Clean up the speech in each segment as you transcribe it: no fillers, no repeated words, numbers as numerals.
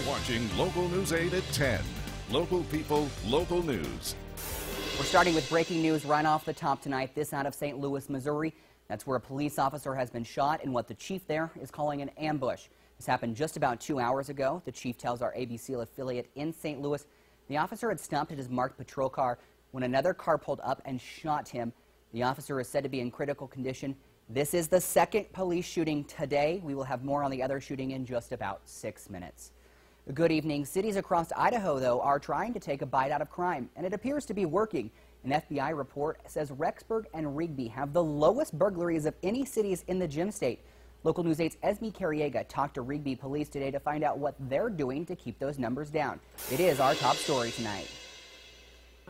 watching Local News 8 at 10. Local people, local news. We're starting with breaking news right off the top tonight. This out of St. Louis, Missouri. That's where a police officer has been shot in what the chief there is calling an ambush. This happened just about 2 hours ago. The chief tells our ABC affiliate in St. Louis the officer had stopped at his marked patrol car when another car pulled up and shot him. The officer is said to be in critical condition. This is the second police shooting today. We will have more on the other shooting in just about 6 minutes. Good evening. Cities across Idaho, though, are trying to take a bite out of crime, and it appears to be working. An FBI report says Rexburg and Rigby have the lowest burglaries of any cities in the Gem State. Local News 8's Esme Carriega talked to Rigby police today to find out what they're doing to keep those numbers down. It is our top story tonight.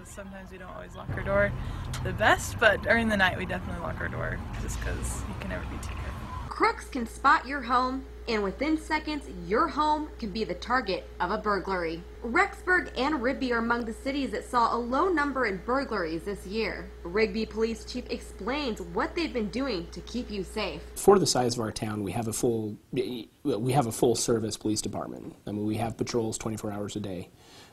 Sometimes we don't always lock our door the best, but during the night we definitely lock our door just because you can never be too careful. Crooks can spot your home, and within seconds, your home can be the target of a burglary. Rexburg and Rigby are among the cities that saw a low number in burglaries this year. Rigby Police Chief explains what they've been doing to keep you safe. For the size of our town, we have a full service police department. I mean, we have patrols 24 hours a day.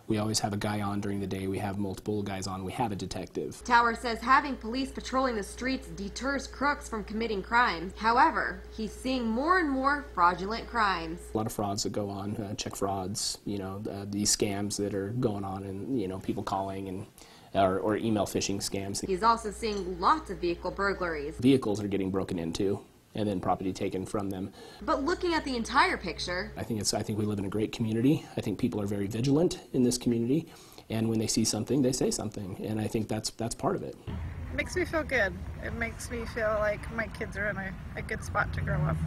We always have a guy on during the day. We have multiple guys on. We have a detective. Tower says having police patrolling the streets deters crooks from committing crimes. However, he's seeing more and more fraudulent crimes. A lot of frauds that go on, check frauds, these scams that are going on, and people calling and or email phishing scams. He's also seeing lots of vehicle burglaries. Vehicles are getting broken into, and then property taken from them. But looking at the entire picture, I think we live in a great community. I think people are very vigilant in this community, and when they see something, they say something, and I think that's part of it. It makes me feel good. It makes me feel like my kids are in a good spot to grow up.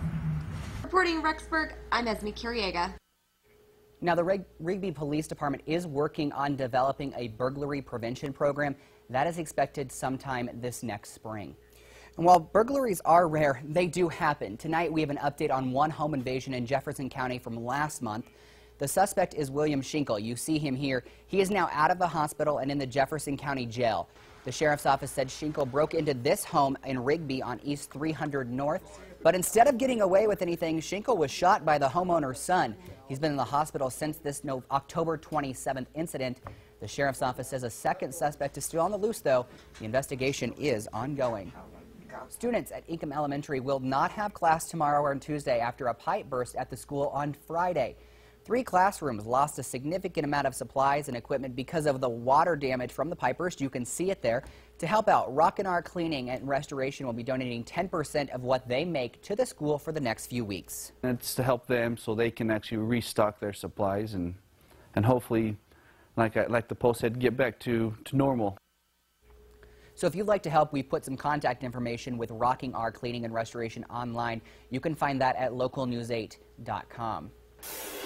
Reporting in Rexburg, I'm Esme Carriega. Now, the Rigby Police Department is working on developing a burglary prevention program that is expected sometime this next spring. And while burglaries are rare, they do happen. Tonight, we have an update on one home invasion in Jefferson County from last month. The suspect is William Schinkel. You see him here. He is now out of the hospital and in the Jefferson County Jail. The sheriff's office said Schinkel broke into this home in Rigby on East 300 North. But instead of getting away with anything, Schinkel was shot by the homeowner's son. He's been in the hospital since this October 27th incident. The sheriff's office says a second suspect is still on the loose, though. The investigation is ongoing. Students at Ingham Elementary will not have class tomorrow or Tuesday after a pipe burst at the school on Friday. 3 classrooms lost a significant amount of supplies and equipment because of the water damage from the pipe burst. You can see it there. To help out, R Cleaning and Restoration will be donating 10% of what they make to the school for the next few weeks. It's to help them so they can actually restock their supplies and hopefully, like the post said, get back to normal. So if you'd like to help, we put some contact information with Rocking Our Cleaning and Restoration online. You can find that at localnews8.com.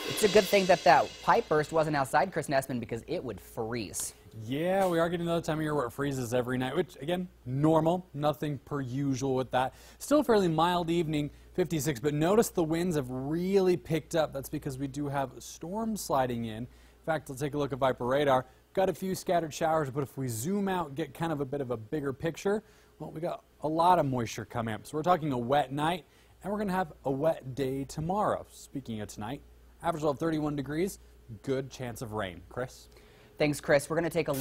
It's a good thing that pipe burst wasn't outside, Chris Nessman, because it would freeze. Yeah, we are getting another time of year where it freezes every night, which, again, normal. Nothing per usual with that. Still a fairly mild evening, 56, but notice the winds have really picked up. That's because we do have storms sliding in. In fact, let's take a look at Viper radar. Got a few scattered showers, but if we zoom out, get kind of a bit of a bigger picture, well, we got a lot of moisture coming up. So we're talking a wet night, and we're going to have a wet day tomorrow. Speaking of tonight, average level of 31 degrees, good chance of rain. Chris? Thanks, Chris. We're going to take a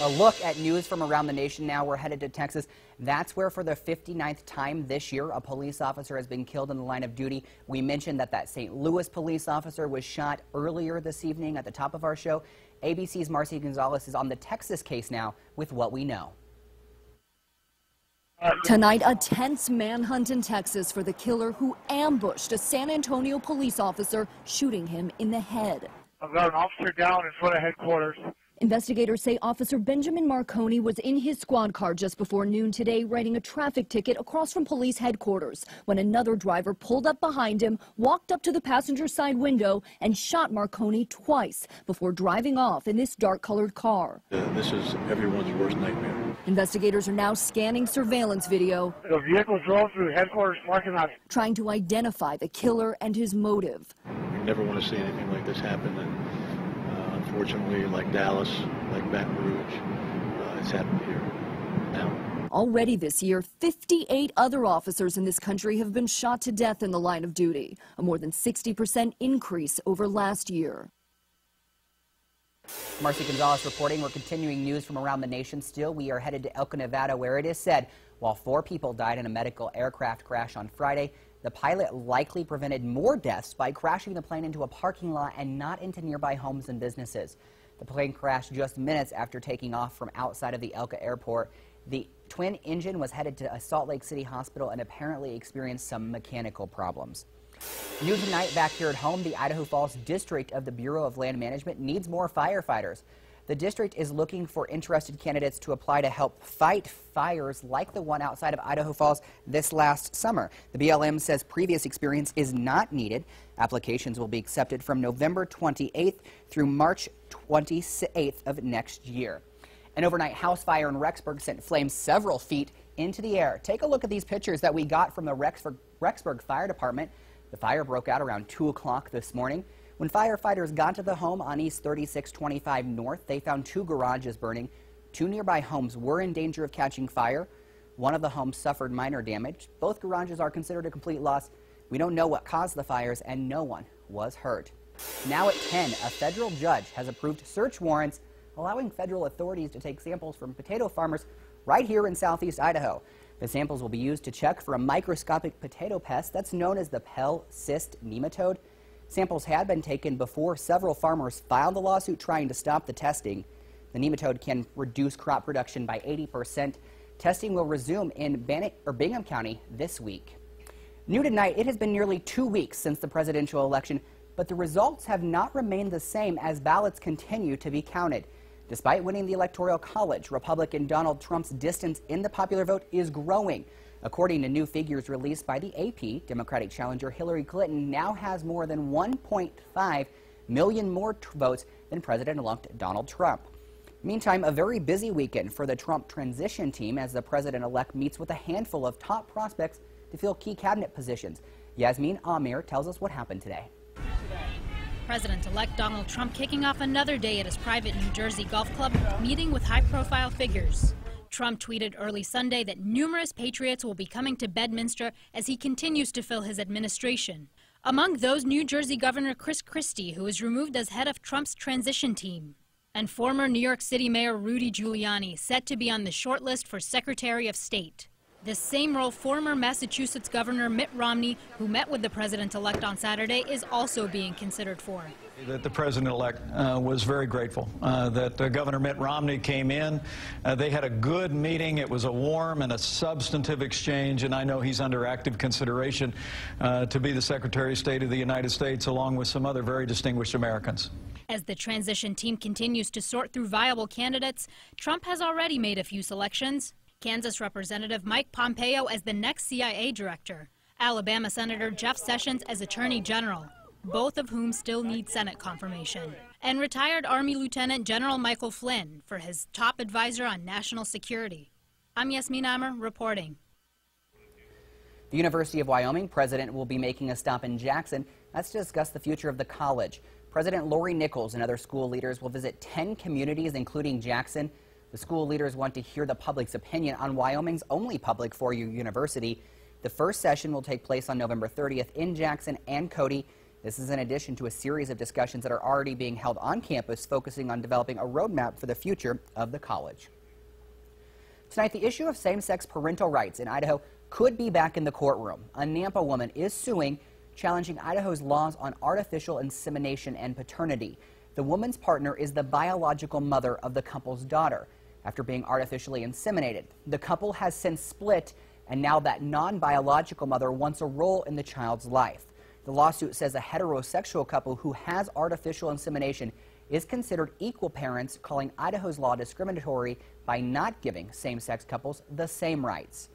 look at news from around the nation now. We're headed to Texas. That's where, for the 59th time this year, a police officer has been killed in the line of duty. We mentioned that St. Louis police officer was shot earlier this evening at the top of our show. ABC's Marcy Gonzalez is on the Texas case now with what we know. Tonight, a tense manhunt in Texas for the killer who ambushed a San Antonio police officer, shooting him in the head. I've got an officer down in front of headquarters. Investigators say Officer Benjamin Marconi was in his squad car just before noon today writing a traffic ticket across from police headquarters when another driver pulled up behind him, walked up to the passenger side window and shot Marconi twice before driving off in this dark-colored car. This is everyone's worst nightmare. Investigators are now scanning surveillance video. The vehicle drove through headquarters parking lot, trying to identify the killer and his motive. We never want to see anything like this happen, and unfortunately, like Dallas, like Baton Rouge, it's happened here now. already this year, 58 other officers in this country have been shot to death in the line of duty, a more than 60% increase over last year. Marcy Gonzalez reporting. We're continuing news from around the nation. Still, we are headed to Elko, Nevada, where it is said while 4 people died in a medical aircraft crash on Friday, the pilot likely prevented more deaths by crashing the plane into a parking lot and not into nearby homes and businesses. The plane crashed just minutes after taking off from outside of the Elko airport. The twin engine was headed to a Salt Lake City hospital and apparently experienced some mechanical problems. New tonight back here at home, the Idaho Falls District of the Bureau of Land Management needs more firefighters. The district is looking for interested candidates to apply to help fight fires like the one outside of Idaho Falls this last summer. The BLM says previous experience is not needed. Applications will be accepted from November 28th through March 28th of next year. An overnight house fire in Rexburg sent flames several feet into the air. Take a look at these pictures that we got from the Rexburg Fire Department. The fire broke out around 2 o'clock this morning. When firefighters got to the home on East 3625 North, they found 2 garages burning. 2 nearby homes were in danger of catching fire. One of the homes suffered minor damage. Both garages are considered a complete loss. We don't know what caused the fires, and no one was hurt. Now at 10, a federal judge has approved search warrants allowing federal authorities to take samples from potato farmers right here in southeast Idaho. The samples will be used to check for a microscopic potato pest that's known as the Pell cyst nematode. Samples had been taken before several farmers filed the lawsuit trying to stop the testing. The nematode can reduce crop production by 80%. Testing will resume in Bingham County this week. New tonight, it has been nearly 2 weeks since the presidential election, but the results have not remained the same as ballots continue to be counted. Despite winning the Electoral College, Republican Donald Trump's distance in the popular vote is growing. According to new figures released by the AP, Democratic challenger Hillary Clinton now has more than 1.5 million more votes than President-elect Donald Trump. Meantime, a very busy weekend for the Trump transition team as the president-elect meets with a handful of top prospects to fill key cabinet positions. Yasmin Amir tells us what happened today. President-elect Donald Trump kicking off another day at his private New Jersey golf club, meeting with high-profile figures. Trump tweeted early Sunday that numerous patriots will be coming to Bedminster as he continues to fill his administration. Among those, New Jersey Governor Chris Christie, who was removed as head of Trump's transition team, and former New York City Mayor Rudy Giuliani, set to be on the shortlist for Secretary of State. The same role former Massachusetts Governor Mitt Romney, who met with the president-elect on Saturday, is also being considered for. That the president-elect was very grateful that Governor Mitt Romney came in. They had a good meeting. It was a warm and a substantive exchange, and I know he's under active consideration to be the Secretary of State of the United States, along with some other very distinguished Americans. As the transition team continues to sort through viable candidates, Trump has already made a few selections. Kansas Representative Mike Pompeo as the next CIA director, Alabama Senator Jeff Sessions as Attorney General, both of whom still need Senate confirmation, and retired Army Lieutenant General Michael Flynn for his top advisor on national security. I'm Yasmin Amr reporting. The University of Wyoming president will be making a stop in Jackson. That's to discuss the future of the college. President Lori Nichols and other school leaders will visit 10 communities, including Jackson. The school leaders want to hear the public's opinion on Wyoming's only public four-year university. The first session will take place on November 30th in Jackson and Cody. This is in addition to a series of discussions that are already being held on campus, focusing on developing a roadmap for the future of the college. Tonight, the issue of same-sex parental rights in Idaho could be back in the courtroom. A Nampa woman is suing, challenging Idaho's laws on artificial insemination and paternity. The woman's partner is the biological mother of the couple's daughter. After being artificially inseminated, the couple has since split, and now that non-biological mother wants a role in the child's life. The lawsuit says a heterosexual couple who has artificial insemination is considered equal parents, calling Idaho's law discriminatory by not giving same-sex couples the same rights.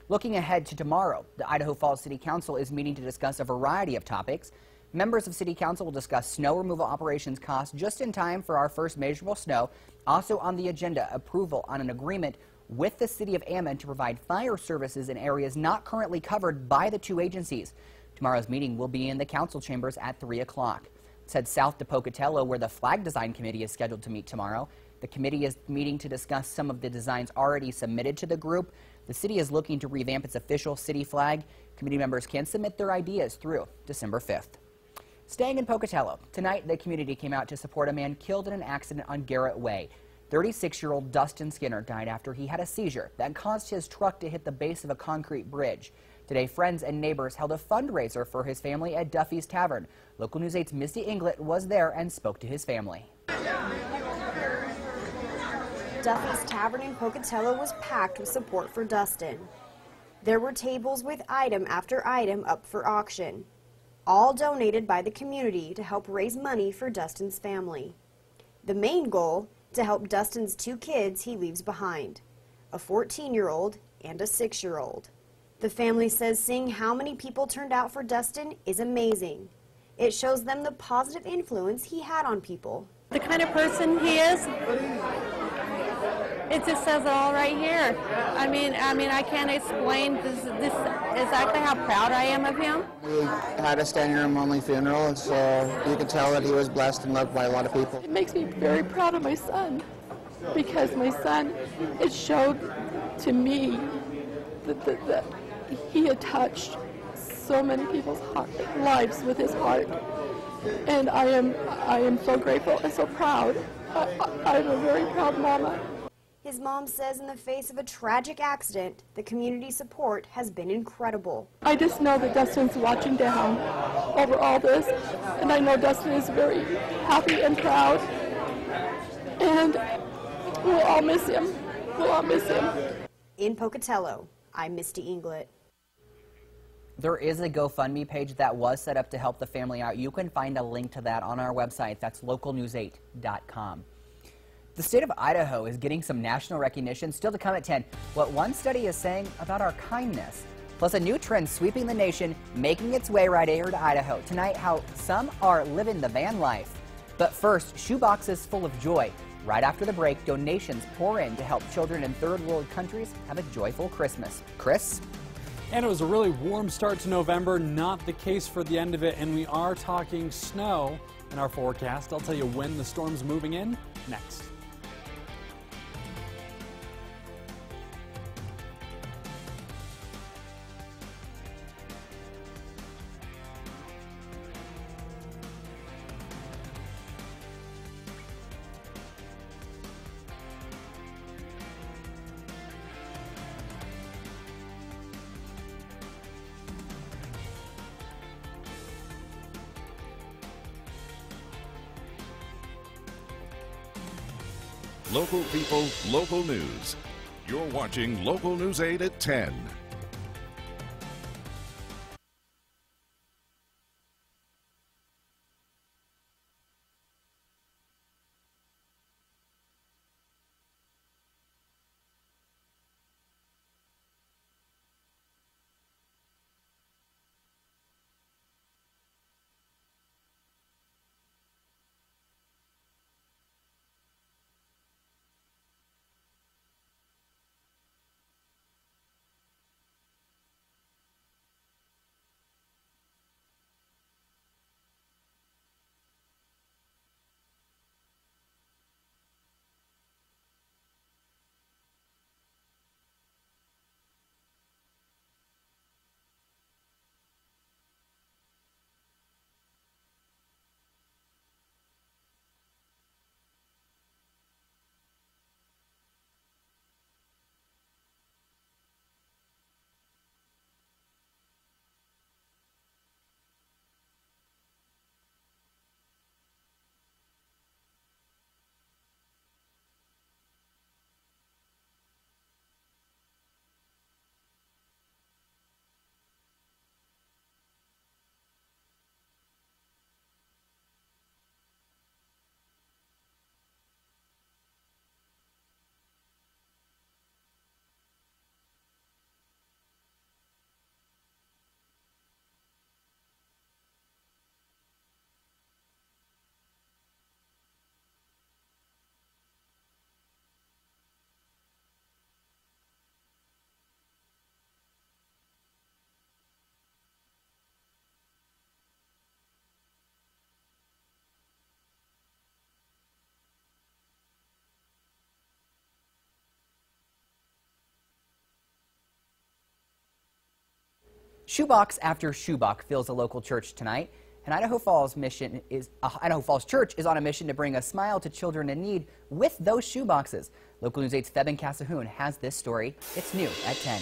Looking ahead to tomorrow, the Idaho Falls City Council is meeting to discuss a variety of topics. Members of City Council will discuss snow removal operations costs just in time for our first measurable snow. Also on the agenda, approval on an agreement with the City of Ammon to provide fire services in areas not currently covered by the two agencies. Tomorrow's meeting will be in the council chambers at 3 o'clock. Let's head south to Pocatello, where the Flag Design Committee is scheduled to meet tomorrow. The committee is meeting to discuss some of the designs already submitted to the group. The city is looking to revamp its official city flag. Committee members can submit their ideas through December 5th. Staying in Pocatello, tonight the community came out to support a man killed in an accident on Garrett Way. 36-year-old Dustin Skinner died after he had a seizure that caused his truck to hit the base of a concrete bridge. Today, friends and neighbors held a fundraiser for his family at Duffy's Tavern. Local News 8's Misty Inglet was there and spoke to his family. Duffy's Tavern in Pocatello was packed with support for Dustin. There were tables with item after item up for auction, all donated by the community to help raise money for Dustin's family. The main goal, to help Dustin's 2 kids he leaves behind, a 14-year-old and a 6-year-old. The family says seeing how many people turned out for Dustin is amazing. It shows them the positive influence he had on people. The kind of person he is, it just says it all right here. I mean, I can't explain this exactly how proud I am of him. We had a standing room only funeral, and so you could tell that he was blessed and loved by a lot of people. It makes me very proud of my son, because my son, it showed to me that he had touched so many people's lives with his heart, and I am so grateful and so proud. I'm a very proud mama. His mom says in the face of a tragic accident, the community support has been incredible. I just know that Dustin's watching down over all this, and I know Dustin is very happy and proud, and we'll all miss him. We'll all miss him. In Pocatello, I'm Misty Inglet. There is a GoFundMe page that was set up to help the family out. You can find a link to that on our website. That's localnews8.com. The state of Idaho is getting some national recognition. Still to come at 10, what one study is saying about our kindness. Plus a new trend sweeping the nation, making its way right here to Idaho. Tonight, how some are living the van life. But first, shoeboxes full of joy. Right after the break, donations pour in to help children in third world countries have a joyful Christmas. Chris? And it was a really warm start to November, not the case for the end of it, and we are talking snow in our forecast. I'll tell you when the storm's moving in next. Local people, local news. You're watching Local News 8 at 10. Shoebox after shoebox fills a local church tonight, and Idaho Falls Church is on a mission to bring a smile to children in need with those shoeboxes. Local News 8's Theben Casahoon has this story. It's new at 10.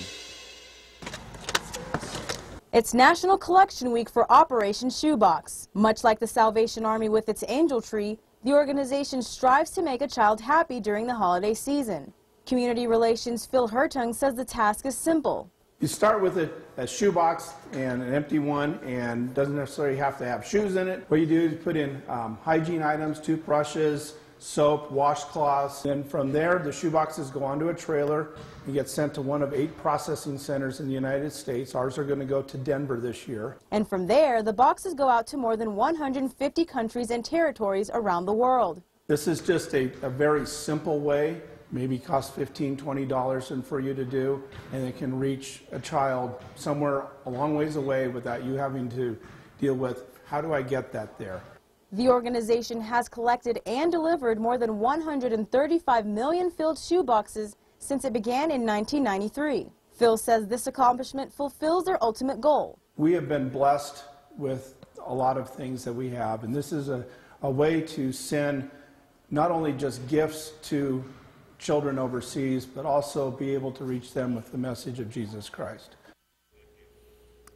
It's National Collection Week for Operation Shoebox. Much like the Salvation Army with its angel tree, the organization strives to make a child happy during the holiday season. Community Relations Phil Hertung says the task is simple. You start with a shoebox and an empty one, and doesn't necessarily have to have shoes in it. What you do is put in hygiene items, toothbrushes, soap, washcloths. Then from there, the shoeboxes go onto a trailer and get sent to one of 8 processing centers in the United States. Ours are going to go to Denver this year. And from there, the boxes go out to more than 150 countries and territories around the world. This is just a very simple way. Maybe costs $15, $20 and for you to do, and it can reach a child somewhere a long ways away without you having to deal with, how do I get that there? The organization has collected and delivered more than 135 million filled shoeboxes since it began in 1993. Phil says this accomplishment fulfills their ultimate goal. We have been blessed with a lot of things that we have, and this is a way to send not only just gifts to children overseas, but also be able to reach them with the message of Jesus Christ.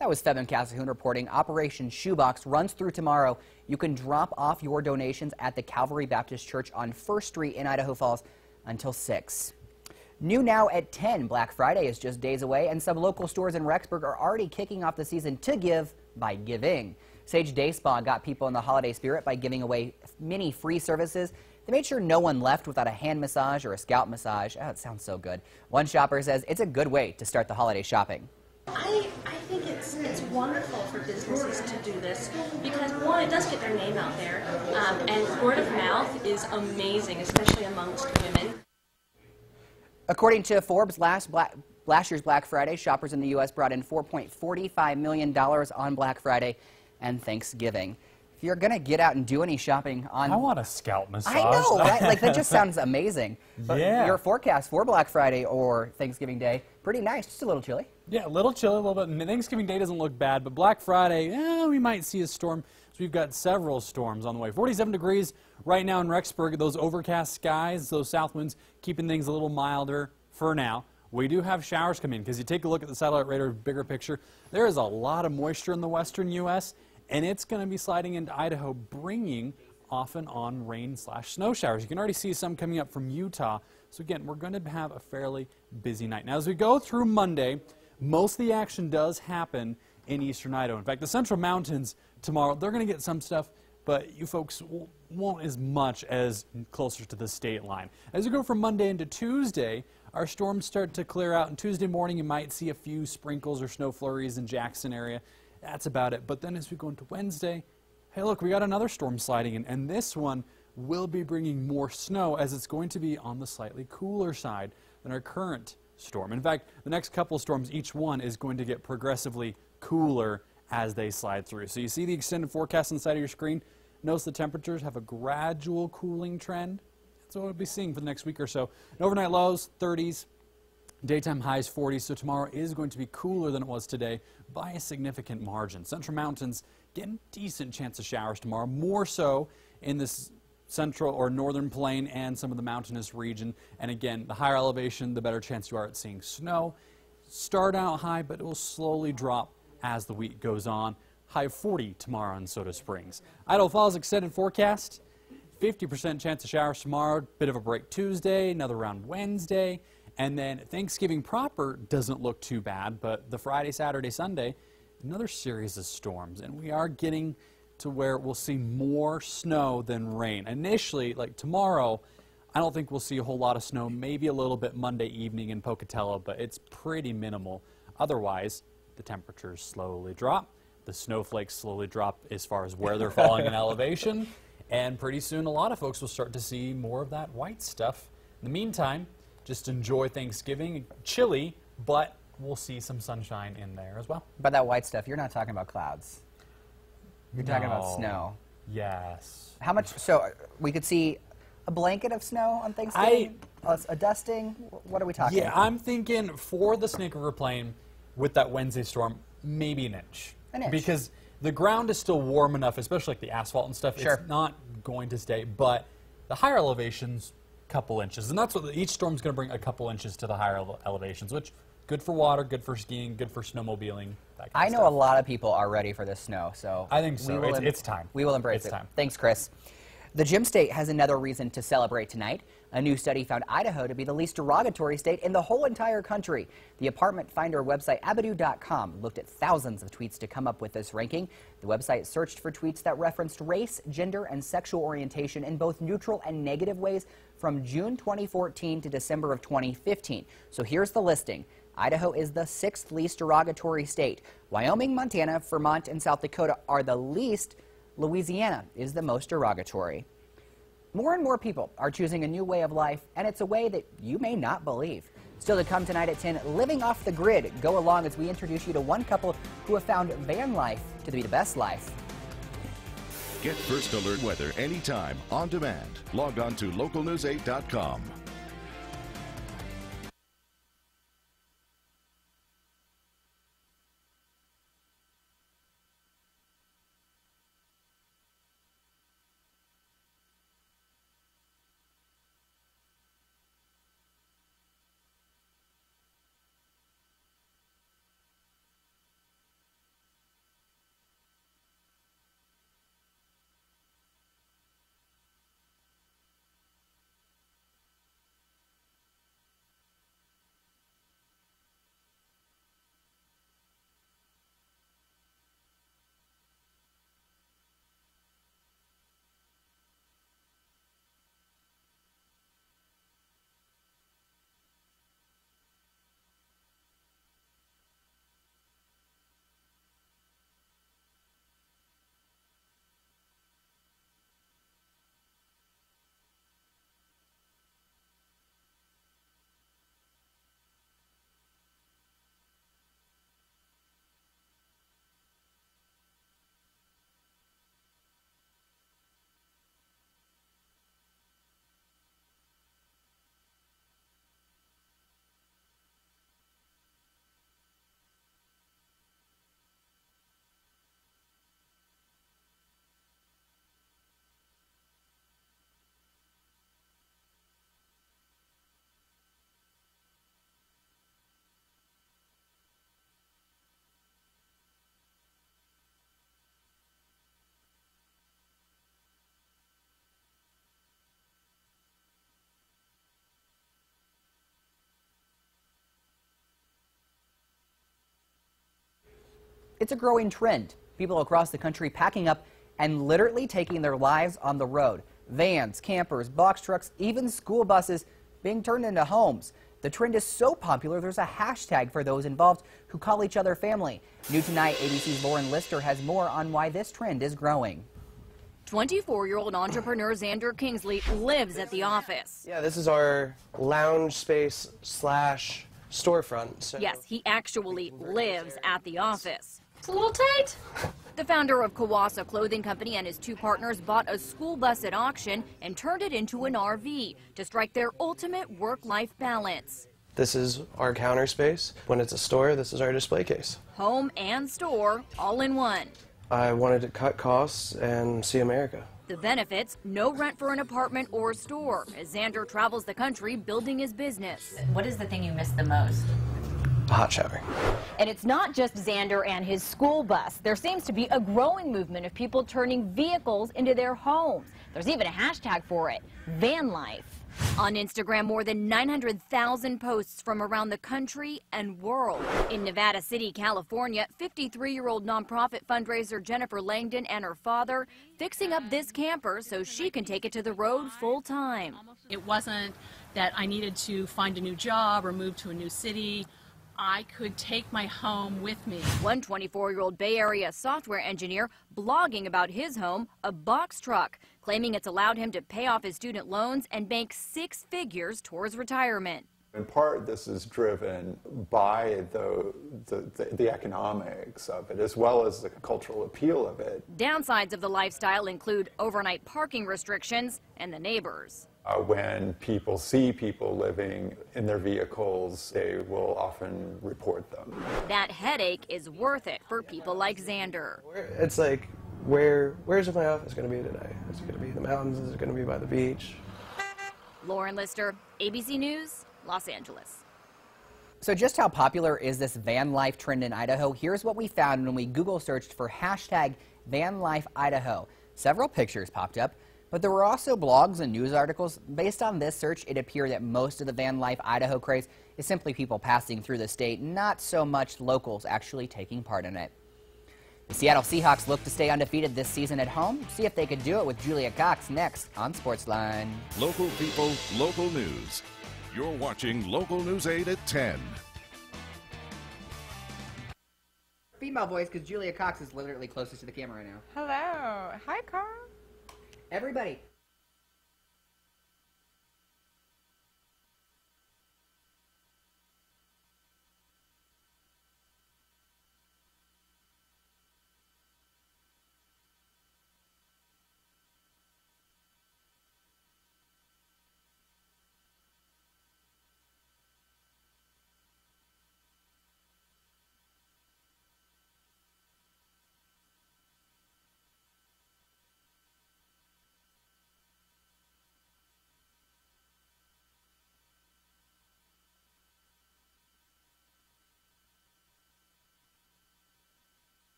That was Theben Casahoon reporting. Operation Shoebox runs through tomorrow. You can drop off your donations at the Calvary Baptist Church on 1st Street in Idaho Falls until 6. New now at 10, Black Friday is just days away, and some local stores in Rexburg are already kicking off the season to give by giving. Sage Day Spa got people in the holiday spirit by giving away many free services. They made sure no one left without a hand massage or a scalp massage. Oh, it sounds so good. One shopper says it's a good way to start the holiday shopping. I think it's wonderful for businesses to do this because, one, it does get their name out there, and word of mouth is amazing, especially amongst women. According to Forbes, last year's Black Friday, shoppers in the U.S. brought in $4.45 million on Black Friday and Thanksgiving. If you're going to get out and do any shopping on... I want a scalp massage. I know, right? Like, that just sounds amazing. But yeah. Your forecast for Black Friday or Thanksgiving Day, pretty nice, just a little chilly. Yeah, a little chilly, a little bit. Thanksgiving Day doesn't look bad, but Black Friday, we might see a storm. So we've got several storms on the way. 47 degrees right now in Rexburg. Those overcast skies, those south winds, keeping things a little milder for now. We do have showers come in, because you take a look at the satellite radar bigger picture, there is a lot of moisture in the western U.S., and it's going to be sliding into Idaho, bringing off and on rain/snow showers. You can already see some coming up from Utah. So again, we're going to have a fairly busy night. Now, as we go through Monday, most of the action does happen in eastern Idaho. In fact, the Central Mountains tomorrow, they're going to get some stuff, but you folks won't as much as closer to the state line. As we go from Monday into Tuesday, our storms start to clear out, and Tuesday morning you might see a few sprinkles or snow flurries in Jackson area. That's about it. But then as we go into Wednesday, hey look, we got another storm sliding in, and this one will be bringing more snow, as it's going to be on the slightly cooler side than our current storm. In fact, the next couple of storms, each one is going to get progressively cooler as they slide through. So you see the extended forecast on the side of your screen. Notice the temperatures have a gradual cooling trend. That's what we'll be seeing for the next week or so. And overnight lows, 30s. Daytime highs 40s, so tomorrow is going to be cooler than it was today by a significant margin. Central Mountains getting a decent chance of showers tomorrow, more so in this central or northern plain and some of the mountainous region. And again, the higher elevation, the better chance you are at seeing snow. Start out high, but it will slowly drop as the week goes on. High of 40 tomorrow in Soda Springs. Idaho Falls extended forecast, 50% chance of showers tomorrow, bit of a break Tuesday, another round Wednesday. And then Thanksgiving proper doesn't look too bad, but the Friday, Saturday, Sunday, another series of storms. And we are getting to where we'll see more snow than rain. Initially, like tomorrow, I don't think we'll see a whole lot of snow, maybe a little bit Monday evening in Pocatello, but it's pretty minimal. Otherwise, the temperatures slowly drop. The snowflakes slowly drop as far as where they're falling in elevation. And pretty soon, a lot of folks will start to see more of that white stuff. In the meantime, just enjoy Thanksgiving. Chilly, but we'll see some sunshine in there as well. By that white stuff, you're not talking about clouds. You're talking about snow. Yes. How much? So we could see a blanket of snow on Thanksgiving? A dusting? What are we talking about? Yeah, I'm thinking for the Snake River Plain with that Wednesday storm, maybe an inch. An inch. Because the ground is still warm enough, especially like the asphalt and stuff. Sure. It's not going to stay, but the higher elevations, couple inches. And that's what each storm's going to bring, a couple inches to the higher elevations, which good for water, good for skiing, good for snowmobiling. That kind I of know stuff. a lot of people are ready for the snow, so I think so. we will It's time. We will embrace It's it. time. Thanks, Chris. The Gem State has another reason to celebrate tonight. A new study found Idaho to be the least derogatory state in the whole entire country. The apartment finder website Abadoo.com looked at thousands of tweets to come up with this ranking. The website searched for tweets that referenced race, gender, and sexual orientation in both neutral and negative ways from June 2014 to December of 2015. So here's the listing. Idaho is the 6th least derogatory state. Wyoming, Montana, Vermont, and South Dakota are the least. Louisiana is the most derogatory. More and more people are choosing a new way of life, and it's a way that you may not believe. Still to come tonight at 10, living off the grid. Go along as we introduce you to one couple who have found van life to be the best life. Get First Alert weather anytime, on demand. Log on to localnews8.com. It's a growing trend. People across the country packing up and literally taking their lives on the road. Vans, campers, box trucks, even school buses being turned into homes. The trend is so popular, there's a hashtag for those involved who call each other family. New tonight, ABC's Lauren Lister has more on why this trend is growing. 24-year-old entrepreneur Xander Kingsley lives at the office. Yeah, this is our lounge space slash storefront. So. Yes, he actually lives at the office. It's a little tight. The founder of Kawasa Clothing Company and his two partners bought a school bus at auction and turned it into an RV to strike their ultimate work-life balance. This is our counter space. When it's a store, this is our display case. Home and store, all in one. I wanted to cut costs and see America. The benefits, no rent for an apartment or store, as Xander travels the country building his business. What is the thing you miss the most? A hot shower. And it's not just Xander and his school bus. There seems to be a growing movement of people turning vehicles into their homes. There's even a hashtag for it, van life. On Instagram, more than 900,000 posts from around the country and world. In Nevada City, California, 53-year-old nonprofit fundraiser Jennifer Langdon and her father fixing up this camper so she can take it to the road full time. It wasn't that I needed to find a new job or move to a new city. I could take my home with me. One 24-year-old Bay Area software engineer blogging about his home, a box truck, claiming it's allowed him to pay off his student loans and bank 6 figures towards retirement. In part, this is driven by the economics of it, as well as the cultural appeal of it. Downsides of the lifestyle include overnight parking restrictions and the neighbors. When people see people living in their vehicles, they will often report them. That headache is worth it for people like Xander. It's like, where's my office going to be today? Is it going to be in the mountains? Is it going to be by the beach? Lauren Lister, ABC News, Los Angeles. So just how popular is this van life trend in Idaho? Here's what we found when we Google searched for hashtag van life Idaho. Several pictures popped up, but there were also blogs and news articles. Based on this search, it appeared that most of the van life Idaho craze is simply people passing through the state, not so much locals actually taking part in it. The Seattle Seahawks look to stay undefeated this season at home. See if they could do it with Julia Cox next on Sportsline. Local people, local news. You're watching Local News 8 at 10. Female voice, because Julia Cox is literally closest to the camera right now. Hello. Hi, Carl. Everybody.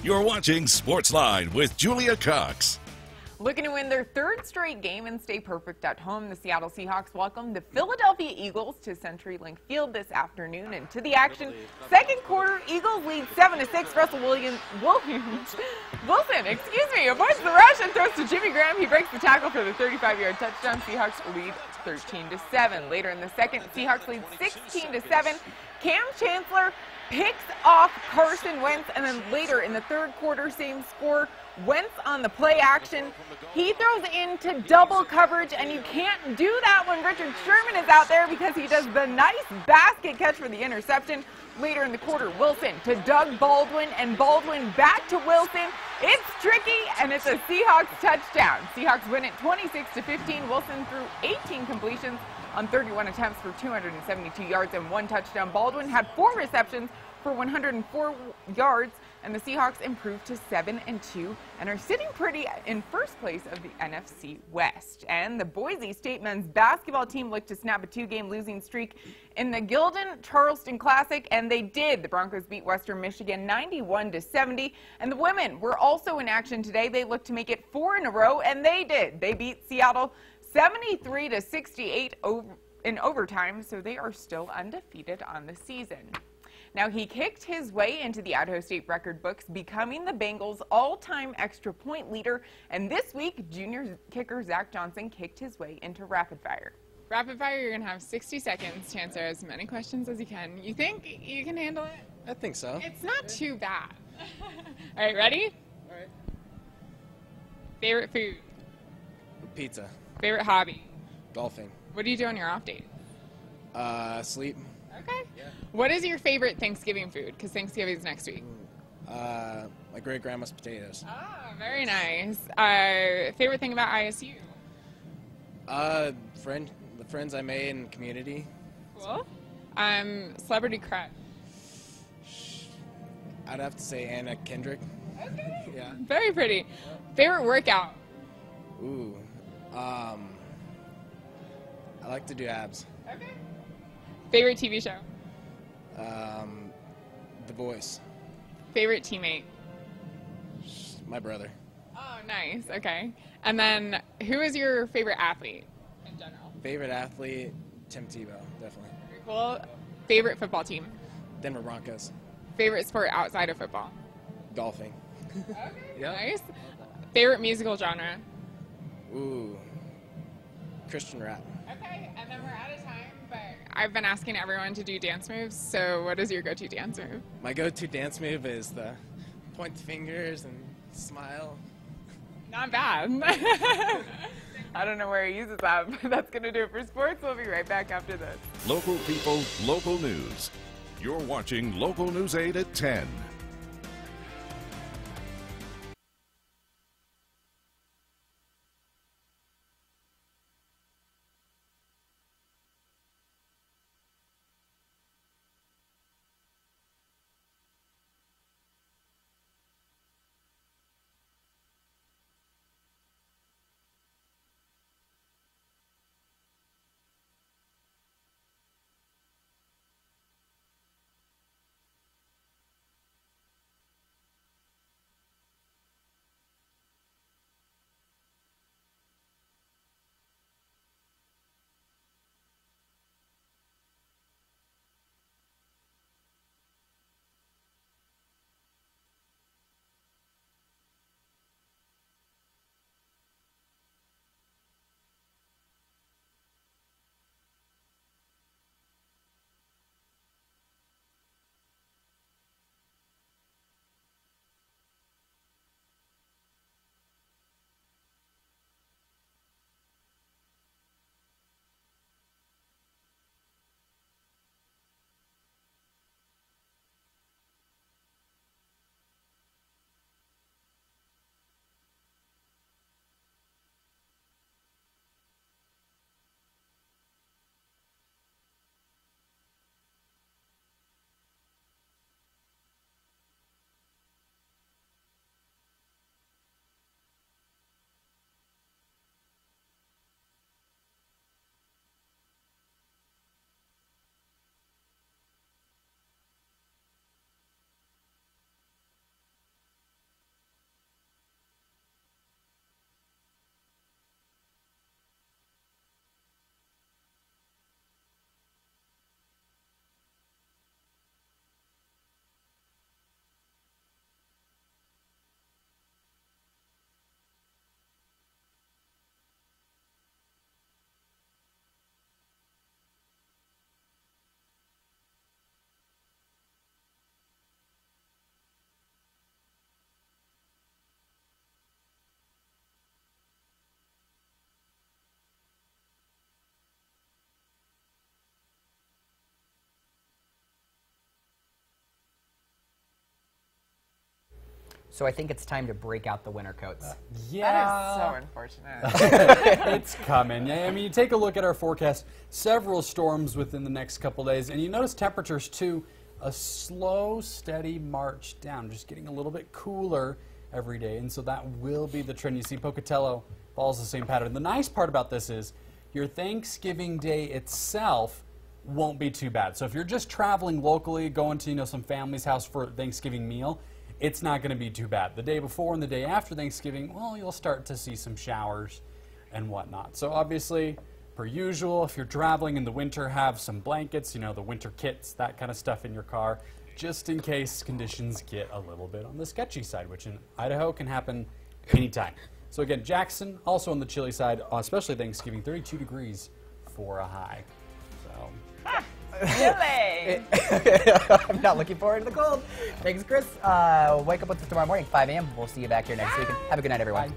You're watching Sportsline with Julia Cox. Looking to win their third straight game and stay perfect at home, the Seattle Seahawks welcome the Philadelphia Eagles to CenturyLink Field this afternoon. And to the action, second quarter, Eagles lead 7-6. Russell Wilson avoids the rush and throws to Jimmy Graham. He breaks the tackle for the 35-yard touchdown. Seahawks lead 13-7. Later in the second, Seahawks lead 16-7. Cam Chancellor picks off Carson Wentz, and then later in the third quarter, same score. Wentz on the play action. He throws into double coverage, and you can't do that when Richard Sherman is out there because he does the nice basket catch for the interception. Later in the quarter, Wilson to Doug Baldwin, and Baldwin back to Wilson. It's tricky, and it's a Seahawks touchdown. Seahawks win it 26-15. Wilson threw 18 completions on 31 attempts for 272 yards and 1 touchdown. Baldwin had 4 receptions for 104 yards, and the Seahawks improved to 7-2 and are sitting pretty in first place of the NFC West. And the Boise State men's basketball team looked to snap a 2-game losing streak in the Gildan-Charleston Classic, and they did. The Broncos beat Western Michigan 91-70, and the women were also in action today. They looked to make it 4 in a row, and they did. They beat Seattle 73-68 in overtime, so they are still undefeated on the season. Now, he kicked his way into the Idaho State record books, becoming the Bengals' all-time extra point leader. And this week, junior kicker Zach Johnson kicked his way into rapid fire. Rapid fire, you're going to have 60 seconds to answer as many questions as you can. You think you can handle it? I think so. It's not too bad. All right, ready? All right. Favorite food? Pizza. Favorite hobby? Golfing. What do you do on your off days? Sleep. Okay. Yeah. What is your favorite Thanksgiving food? Because Thanksgiving is next week. My great grandma's potatoes. Oh, very nice. Favorite thing about ISU? The friends I made in community. Cool. Celebrity crush? I'd have to say Anna Kendrick. Okay. Yeah. Very pretty. Favorite workout? Ooh. I like to do abs. Okay. Favorite TV show? The Voice. Favorite teammate? My brother. Oh, nice. Okay. And then, who is your favorite athlete in general? Favorite athlete? Tim Tebow, definitely. Very cool. Favorite football team? Denver Broncos. Favorite sport outside of football? Golfing. Okay. Yep. Nice. Favorite musical genre? Ooh. Christian rap. Okay, and then we're out of time, but I've been asking everyone to do dance moves, so what is your go-to dance move? My go-to dance move is the point the fingers and smile. Not bad. I don't know where he uses that, but that's going to do it for sports. We'll be right back after this. Local people, local news. You're watching Local News 8 at 10. So I think it's time to break out the winter coats. Yeah. That is so unfortunate. It's coming. Yeah, I mean, you take a look at our forecast, several storms within the next couple days, and you notice temperatures too, a slow, steady march down, just getting a little bit cooler every day, and so that will be the trend. You see Pocatello follows the same pattern. The nice part about this is your Thanksgiving Day itself won't be too bad. So if you're just traveling locally, going to some family's house for a Thanksgiving meal, it's not going to be too bad. The day before and the day after Thanksgiving, well, you'll start to see some showers and whatnot. So obviously, per usual, if you're traveling in the winter, have some blankets, the winter kits, that kind of stuff in your car. just in case conditions get a little bit on the sketchy side, which in Idaho can happen anytime. So again, Jackson, also on the chilly side, especially Thanksgiving, 32 degrees for a high. So. Chilly! I'm not looking forward to the cold. Thanks, Chris. Wake up with us tomorrow morning, 5 a.m. We'll see you back here next week. And have a good night, everyone. Bye.